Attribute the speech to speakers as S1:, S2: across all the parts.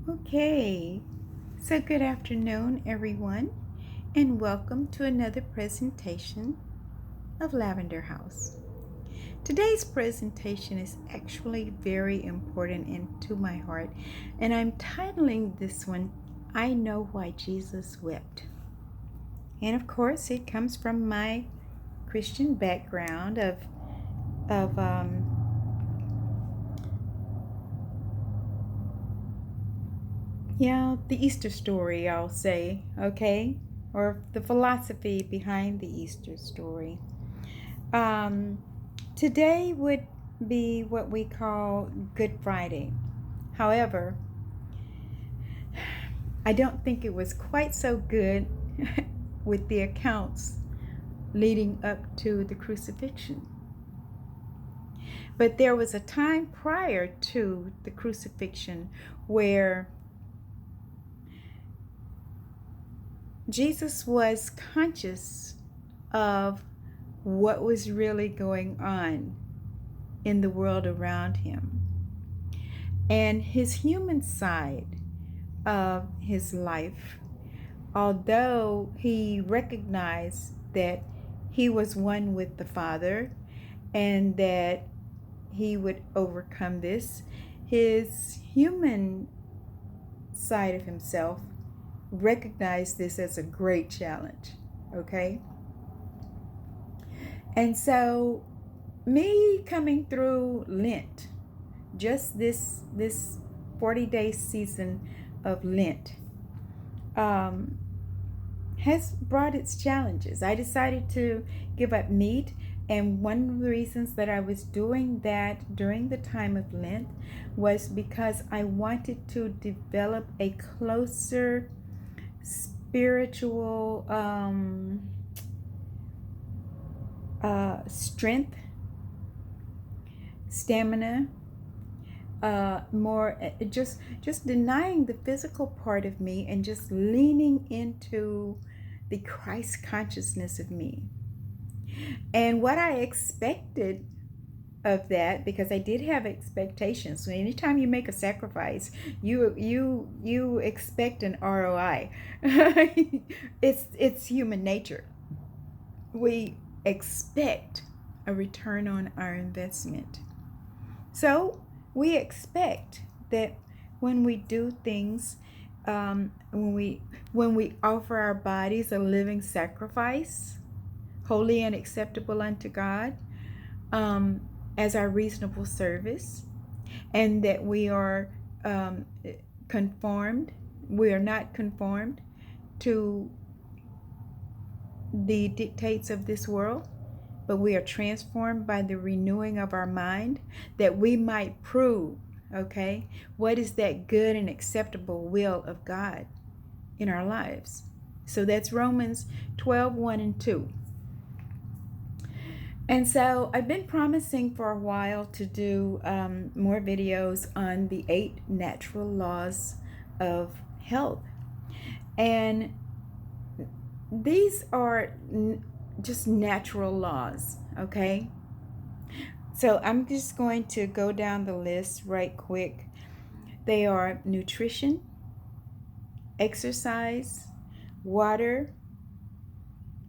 S1: Okay, so good afternoon, everyone, and welcome to another presentation of Lavender House. Today's presentation is actually very important and to my heart, and I'm titling this one, I Know Why Jesus Wept. And of course, it comes from my Christian background of the Easter story, I'll say, okay? Or the philosophy behind the Easter story. Um, Today would be what we call Good Friday. However, I don't think it was quite so good with the accounts leading up to the crucifixion. But there was a time prior to the crucifixion where Jesus was conscious of what was really going on in the world around him. And his human side of his life, although he recognized that he was one with the Father and that he would overcome this, his human side of himself recognized this as a great challenge, okay? And so me coming through Lent, just this 40-day season of Lent, has brought its challenges. I decided to give up meat, and one of the reasons that I was doing that during the time of Lent was because I wanted to develop a closer spiritual strength, stamina, more just denying the physical part of me and just leaning into the Christ consciousness of me. And what I expected of that, because I did have expectations. So anytime you make a sacrifice, you expect an ROI. It's human nature. We expect a return on our investment. So we expect that when we do things, when we offer our bodies a living sacrifice, holy and acceptable unto God, as our reasonable service, and that we are conformed, we are not conformed to the dictates of this world, but we are transformed by the renewing of our mind, that we might prove, okay, what is that good and acceptable will of God in our lives. So that's Romans 12:1 and 2. And so I've been promising for a while to do more videos on the 8 natural laws of health. And these are just natural laws, okay? So I'm just going to go down the list right quick. They are nutrition, exercise, water,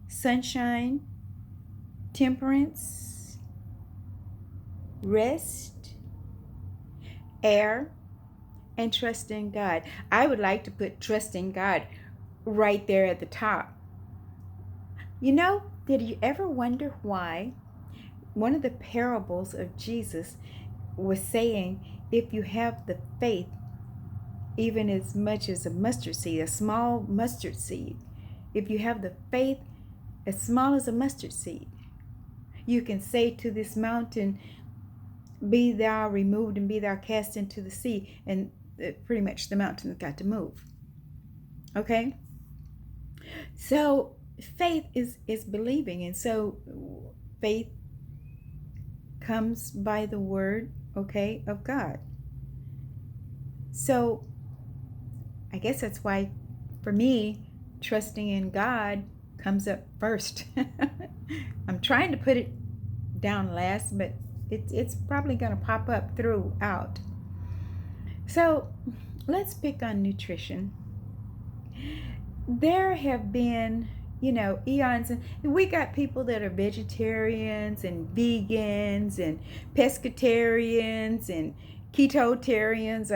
S1: sunshine, temperance, rest, air, and trust in God. I would like to put trust in God right there at the top. You know, did you ever wonder why one of the parables of Jesus was saying, if you have the faith, even as much as a mustard seed, a small mustard seed, if you have the faith as small as a mustard seed, you can say to this mountain, be thou removed and be thou cast into the sea, and pretty much the mountain's got to move. Okay? So faith is believing, and so faith comes by the word, okay, of God. So I guess that's why, for me, trusting in God comes up first. I'm trying to put it down last, but it's probably going to pop up throughout. So let's pick on nutrition. There have been, eons, and we got people that are vegetarians and vegans and pescatarians and ketotarians.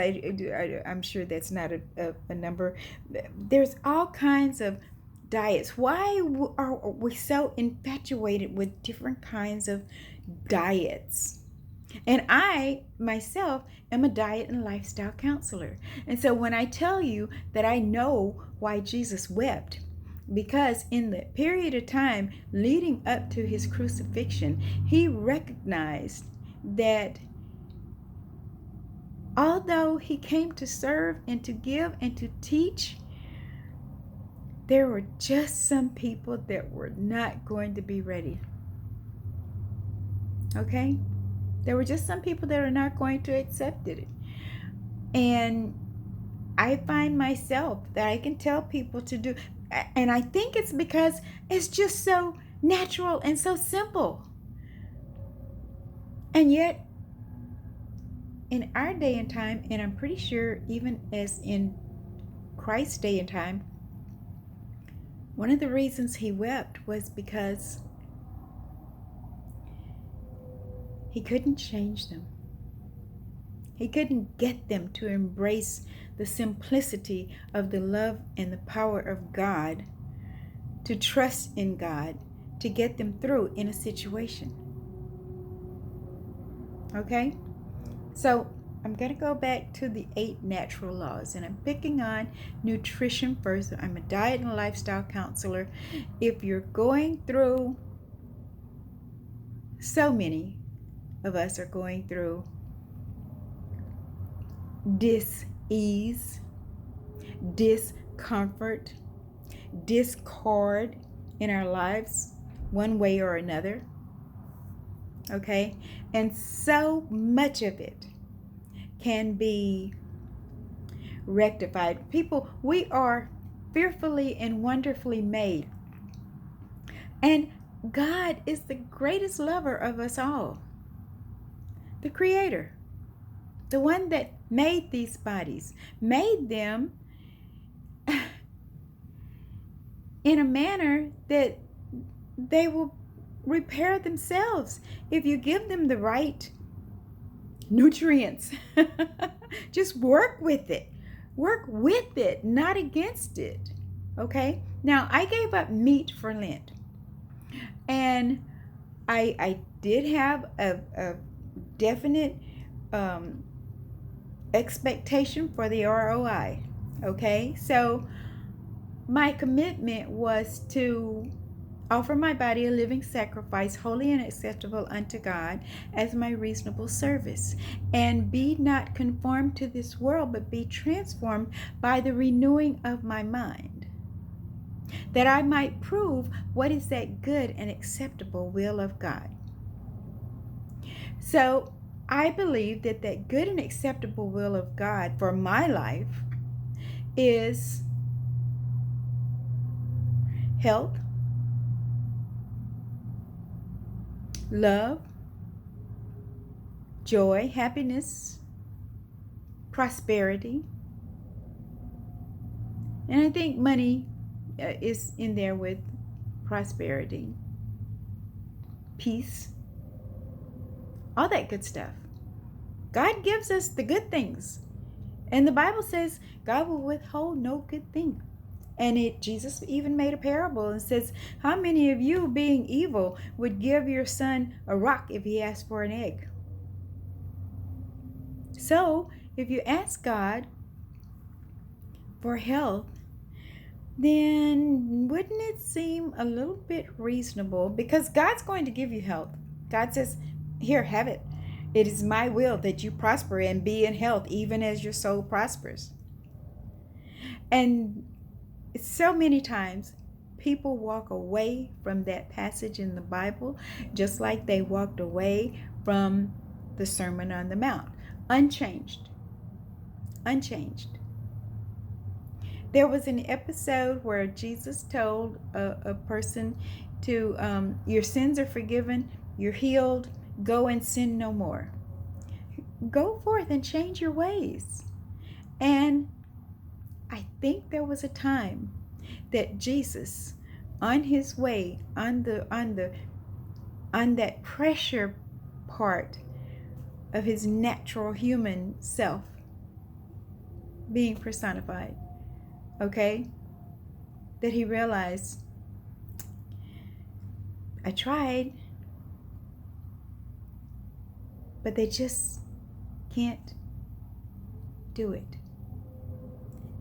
S1: I'm sure that's not a number. There's all kinds of diets. Why are we so infatuated with different kinds of diets? And I myself am a diet and lifestyle counselor. And so when I tell you that I know why Jesus wept, because in the period of time leading up to his crucifixion, he recognized that although he came to serve and to give and to teach, there were just some people that were not going to be ready. Okay? There were just some people that are not going to accept it. And I find myself that I can tell people to do, and I think it's because it's just so natural and so simple. And yet, in our day and time, and I'm pretty sure even as in Christ's day and time, one of the reasons he wept was because he couldn't change them. He couldn't get them to embrace the simplicity of the love and the power of God, to trust in God, to get them through in a situation. Okay? So I'm going to go back to the 8 natural laws, and I'm picking on nutrition first. I'm a diet and lifestyle counselor. If you're going through, so many of us are going through dis-ease, discomfort, discord in our lives, one way or another. Okay? And so much of it can be rectified. People, we are fearfully and wonderfully made. And God is the greatest lover of us all. The Creator. The one that made these bodies, made them in a manner that they will repair themselves if you give them the right nutrients. Just work with it. Work with it, not against it. Okay? Now, I gave up meat for Lent. And I did have a definite expectation for the ROI. Okay, so my commitment was to offer my body a living sacrifice, holy and acceptable unto God, as my reasonable service. And be not conformed to this world, but be transformed by the renewing of my mind, that I might prove what is that good and acceptable will of God. So I believe that that good and acceptable will of God for my life is health, love, joy, happiness, prosperity. And I think money is in there with prosperity, peace, all that good stuff. God gives us the good things. And the Bible says God will withhold no good thing. And Jesus even made a parable and says, how many of you, being evil, would give your son a rock if he asked for an egg? So, if you ask God for health, then wouldn't it seem a little bit reasonable? Because God's going to give you health. God says, here, have it. It is my will that you prosper and be in health, even as your soul prospers. And so many times, people walk away from that passage in the Bible, just like they walked away from the Sermon on the Mount, unchanged. Unchanged. There was an episode where Jesus told a person to, your sins are forgiven, you're healed, go and sin no more. Go forth and change your ways. And think there was a time that Jesus, on his way, on that pressure part of his natural human self being personified, okay, that he realized, I tried, but they just can't do it.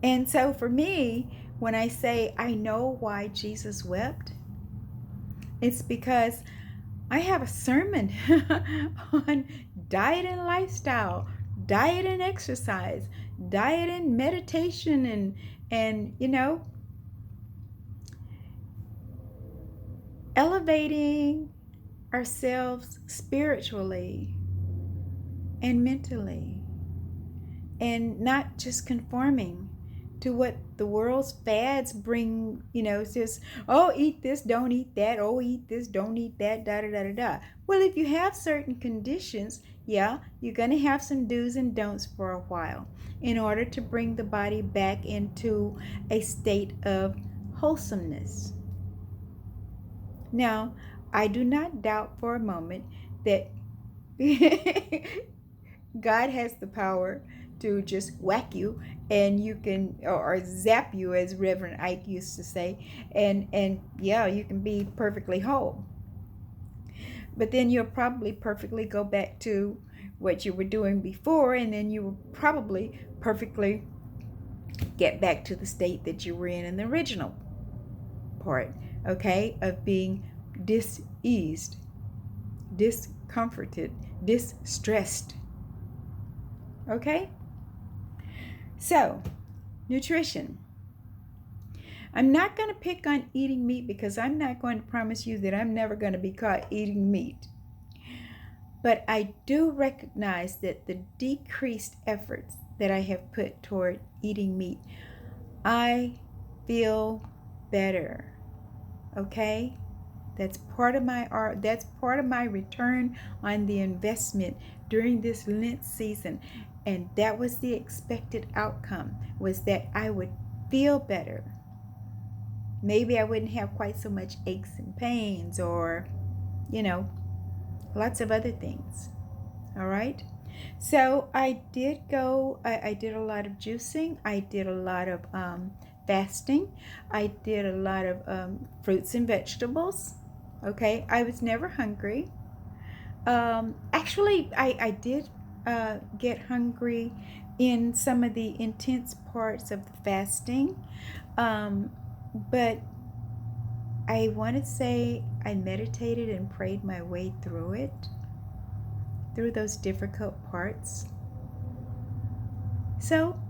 S1: And so for me, when I say I know why Jesus wept, it's because I have a sermon on diet and lifestyle, diet and exercise, diet and meditation, and elevating ourselves spiritually and mentally, and not just conforming to what the world's fads bring. It's just, oh, eat this, don't eat that, oh, eat this, don't eat that, da da da da da. Well, if you have certain conditions, yeah, you're going to have some do's and don'ts for a while in order to bring the body back into a state of wholesomeness. Now, I do not doubt for a moment that God has the power to just whack you, and you can, or zap you, as Reverend Ike used to say, and yeah, you can be perfectly whole. But then you'll probably perfectly go back to what you were doing before, and then you will probably perfectly get back to the state that you were in the original part, okay, of being diseased, discomforted, distressed. Okay? So, nutrition. I'm not going to pick on eating meat because I'm not going to promise you that I'm never going to be caught eating meat. But I do recognize that the decreased efforts that I have put toward eating meat, I feel better. Okay? That's part of my art. That's part of my return on the investment during this Lent season. And that was the expected outcome, was that I would feel better. Maybe I wouldn't have quite so much aches and pains, or, lots of other things. All right. So I did a lot of juicing. I did a lot of fasting. I did a lot of fruits and vegetables. Okay. I was never hungry. Actually, I did get hungry in some of the intense parts of the fasting. But I want to say I meditated and prayed my way through it, through those difficult parts. So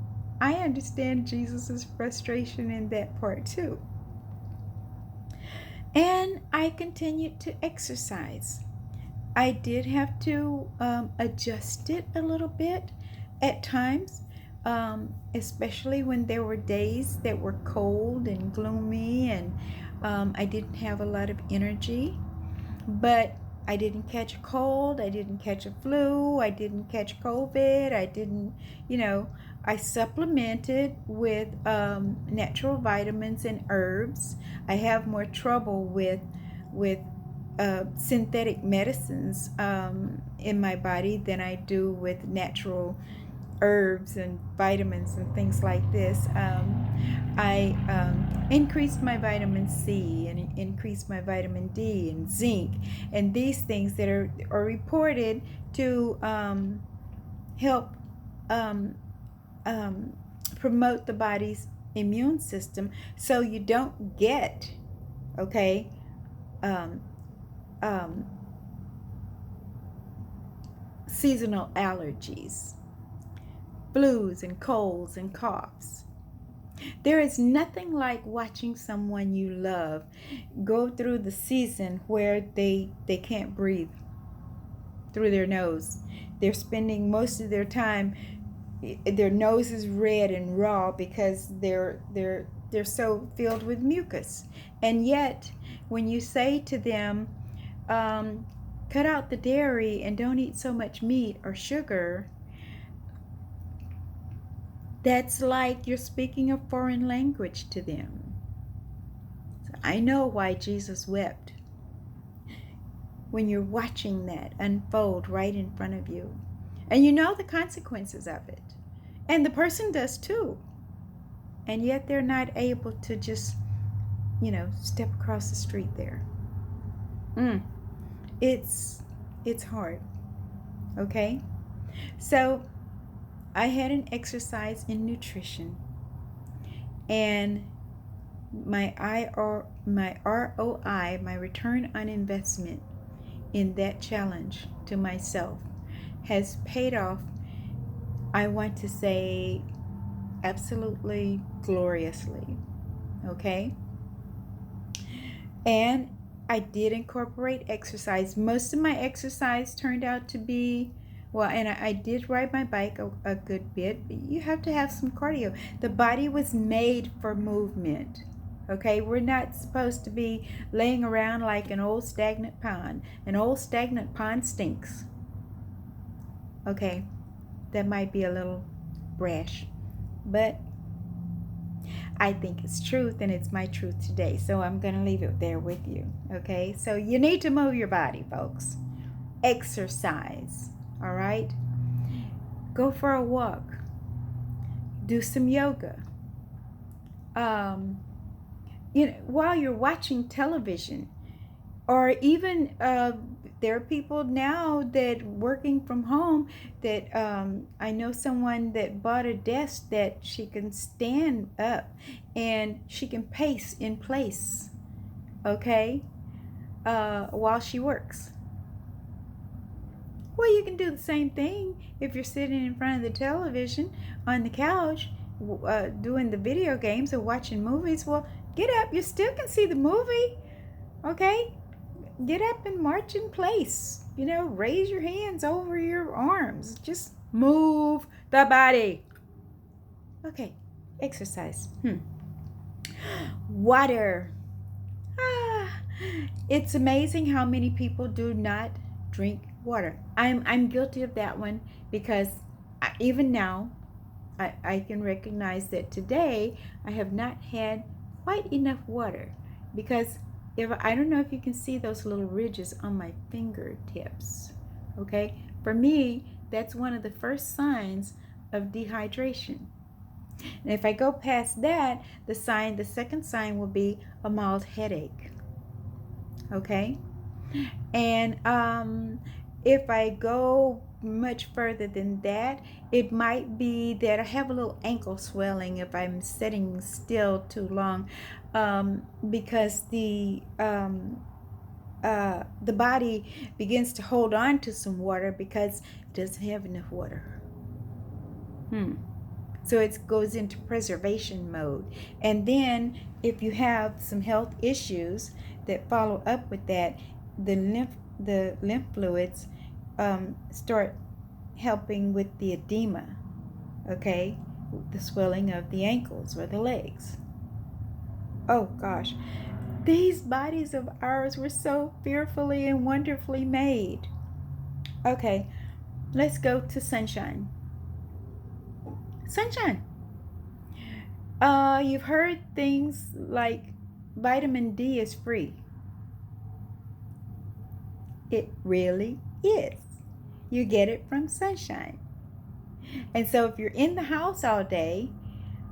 S1: I understand Jesus's frustration in that part too. And I continued to exercise. I did have to adjust it a little bit at times, especially when there were days that were cold and gloomy, and I didn't have a lot of energy. But I didn't catch a cold, I didn't catch a flu, I didn't catch COVID, I didn't, I supplemented with natural vitamins and herbs. I have more trouble with synthetic medicines in my body than I do with natural herbs and vitamins and things like this. I increased my vitamin C and increased my vitamin D and zinc, and these things that are reported to help um, promote the body's immune system, so you don't get, okay, um, um, seasonal allergies, flus and colds and coughs. There is nothing like watching someone you love go through the season where they can't breathe through their nose. They're spending most of their time, their nose is red and raw because they're so filled with mucus. And yet, when you say to them, cut out the dairy and don't eat so much meat or sugar, That's like you're speaking a foreign language to them. So I know why Jesus wept when you're watching that unfold right in front of you. And you know the consequences of it. And the person does too. And yet they're not able to just, step across the street there. It's hard. Okay? So I had an exercise in nutrition, and my ROI, my return on investment in that challenge to myself has paid off, I want to say, absolutely gloriously. Okay? And I did incorporate exercise. Most of my exercise turned out to be, well, and I did ride my bike a good bit, but you have to have some cardio. The body was made for movement. Okay, we're not supposed to be laying around like an old stagnant pond. An old stagnant pond stinks. Okay, that might be a little brash, but I think it's truth, and it's my truth today. So I'm going to leave it there with you. Okay, so you need to move your body, folks. Exercise. All right, go for a walk, do some yoga. While you're watching television, or even there are people now that working from home that I know someone that bought a desk that she can stand up and she can pace in place, okay, while she works. Well, you can do the same thing if you're sitting in front of the television on the couch doing the video games or watching movies. Well, get up. You still can see the movie, okay? Get up and march in place. Raise your hands over your arms. Just move the body. Okay, exercise. Water. It's amazing how many people do not drink water. I'm guilty of that one, because even now I can recognize that today I have not had quite enough water, because I don't know if you can see those little ridges on my fingertips. Okay, for me that's one of the first signs of dehydration. And if I go past that, the second sign will be a mild headache. Okay, and if I go much further than that, it might be that I have a little ankle swelling if I'm sitting still too long, because the body begins to hold on to some water because it doesn't have enough water. So it goes into preservation mode. And then if you have some health issues that follow up with that, the lymph fluids start helping with the edema, okay, the swelling of the ankles or the legs. Oh gosh, these bodies of ours were so fearfully and wonderfully made. Okay, let's go to sunshine. Sunshine. You've heard things like vitamin D is free. It really is. You get it from sunshine. And so if you're in the house all day,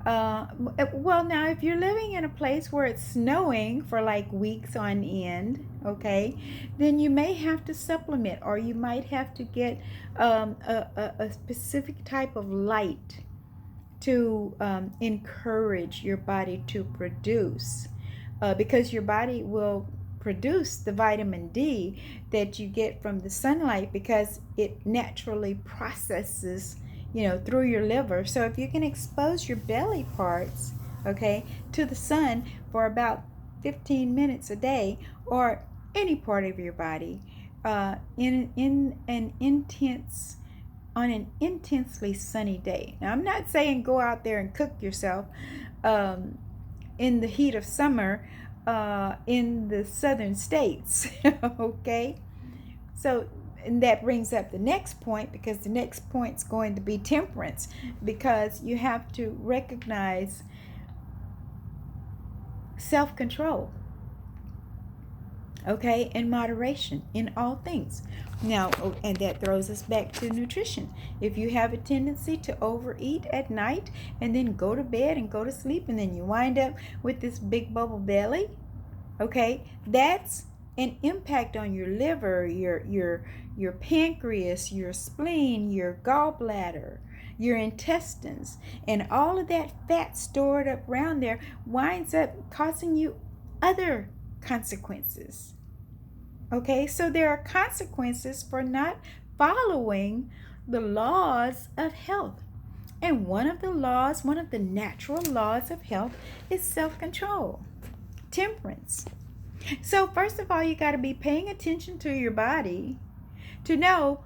S1: well, now if you're living in a place where it's snowing for like weeks on end, okay, then you may have to supplement, or you might have to get a specific type of light to encourage your body to produce, because your body will produce the vitamin D that you get from the sunlight, because it naturally processes through your liver. So if you can expose your belly parts, okay, to the sun for about 15 minutes a day, or any part of your body, on an intensely sunny day. Now, I'm not saying go out there and cook yourself in the heat of summer in the southern states, okay? So And that brings up the next point, because the next point is going to be temperance, because you have to recognize self-control, okay, and moderation in all things. Now, and that throws us back to nutrition. If you have a tendency to overeat at night and then go to bed and go to sleep, and then you wind up with this big bubble belly, okay, that's an impact on your liver, your pancreas, your spleen, your gallbladder, your intestines, and all of that fat stored up around there winds up causing you other consequences. Okay, so there are consequences for not following the laws of health. And one of the natural laws of health is self-control, temperance. So first of all, you got to be paying attention to your body to know,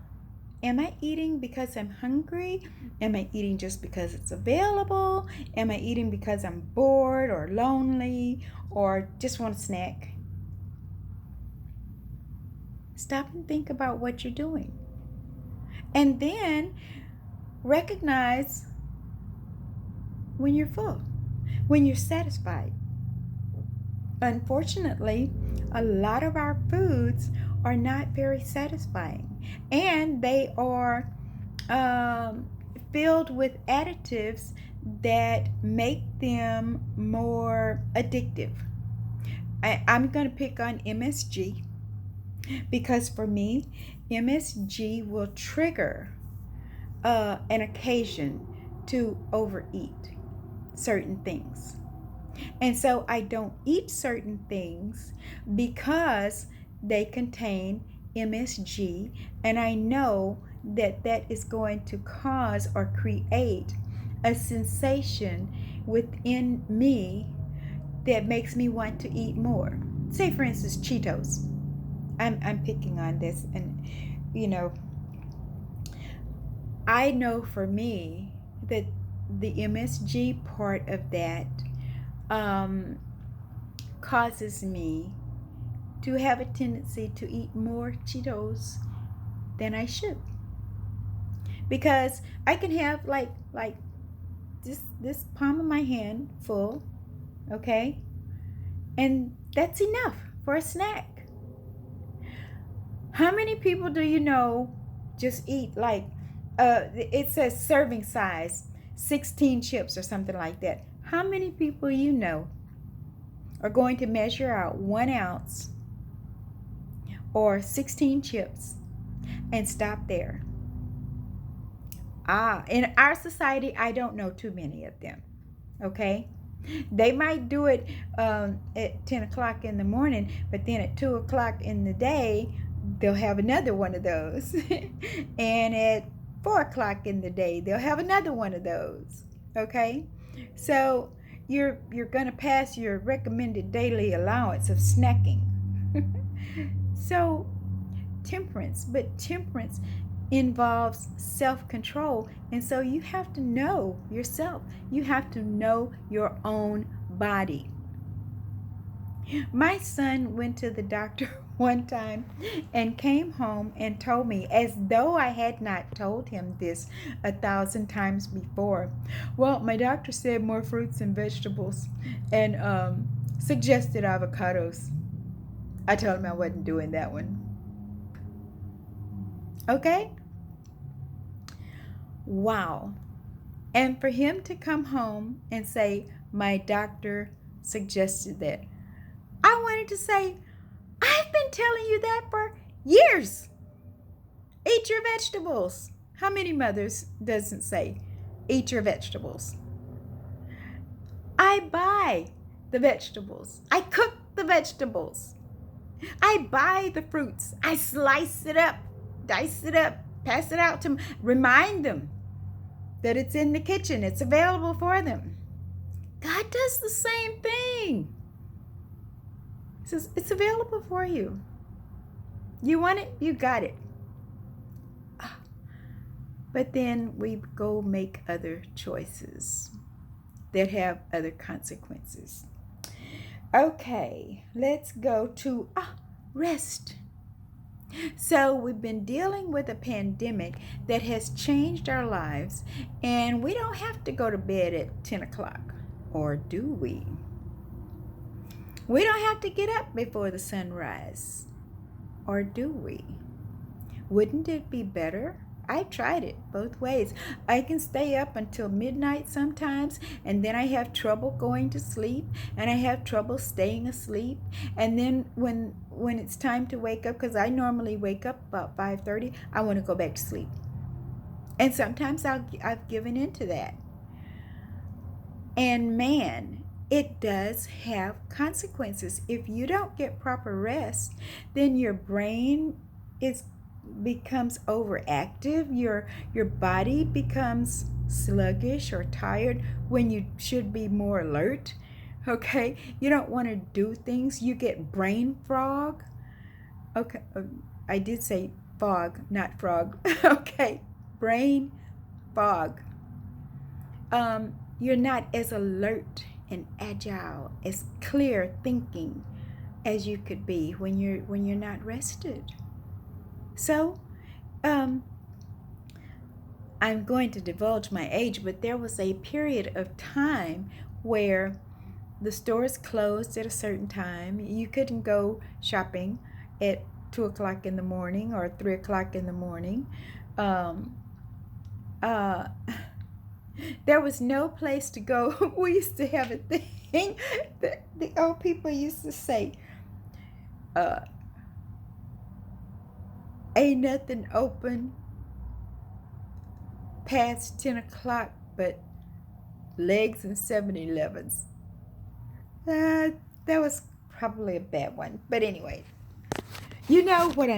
S1: am I eating because I'm hungry? Am I eating just because it's available? Am I eating because I'm bored or lonely or just want a snack? Stop and think about what you're doing. And then recognize when you're full, when you're satisfied. Unfortunately, a lot of our foods are not very satisfying, and they are filled with additives that make them more addictive. I'm going to pick on MSG, because for me, MSG will trigger an occasion to overeat certain things. And so I don't eat certain things because they contain MSG, and I know that that is going to cause or create a sensation within me that makes me want to eat more. Say, for instance, Cheetos. I'm picking on this, and you know, I know for me that the MSG part of that causes me to have a tendency to eat more Cheetos than I should, because I can have like this palm of my hand full, okay, and that's enough for a snack. How many people do you know just eat like it says serving size 16 chips or something like that? How many people you know are going to measure out 1 ounce or 16 chips and stop there? In our society, I don't know too many of them, okay? They might do it at 10 o'clock in the morning, but then at 2 o'clock in the day, they'll have another one of those. And at 4 o'clock in the day, they'll have another one of those, okay? So you're going to pass your recommended daily allowance of snacking. So temperance involves self-control, and so you have to know yourself. You have to know your own body. My son went to the doctor one time and came home and told me, as though I had not told him this 1,000 times before, well, my doctor said more fruits and vegetables and suggested avocados. I told him I wasn't doing that one. Okay? Wow. And for him to come home and say, my doctor suggested that, I wanted to say, I've been telling you that for years. Eat your vegetables. How many mothers doesn't say, eat your vegetables? I buy the vegetables. I cook the vegetables. I buy the fruits. I slice it up, dice it up, pass it out to remind them that it's in the kitchen. It's available for them. God does the same thing. He says, it's available for you. You want it? You got it. But then we go make other choices that have other consequences. Okay, let's go to rest. So we've been dealing with a pandemic that has changed our lives, and we don't have to go to bed at 10 o'clock. Or do we? We don't have to get up before the sunrise. Or do we? Wouldn't it be better? I tried it both ways. I can stay up until midnight sometimes, and then I have trouble going to sleep, and I have trouble staying asleep. And then when it's time to wake up, because I normally wake up about 5:30, I want to go back to sleep. And sometimes I've given into that. And man, it does have consequences. If you don't get proper rest, then your brain is becomes overactive. Your body becomes sluggish or tired when you should be more alert. Okay? You don't want to do things. You get brain fog. Okay, I did say fog, not frog. Okay. Brain fog. You're not as alert and agile, as clear thinking as you could be when you're not rested. So, I'm going to divulge my age, but there was a period of time where the stores closed at a certain time. You couldn't go shopping at 2 o'clock in the morning or 3 o'clock in the morning. Um, uh, there was no place to go. We used to have a thing that the old people used to say, uh, ain't nothing open past 10 o'clock but legs and 7-Elevens. That was probably a bad one. But anyway, you know what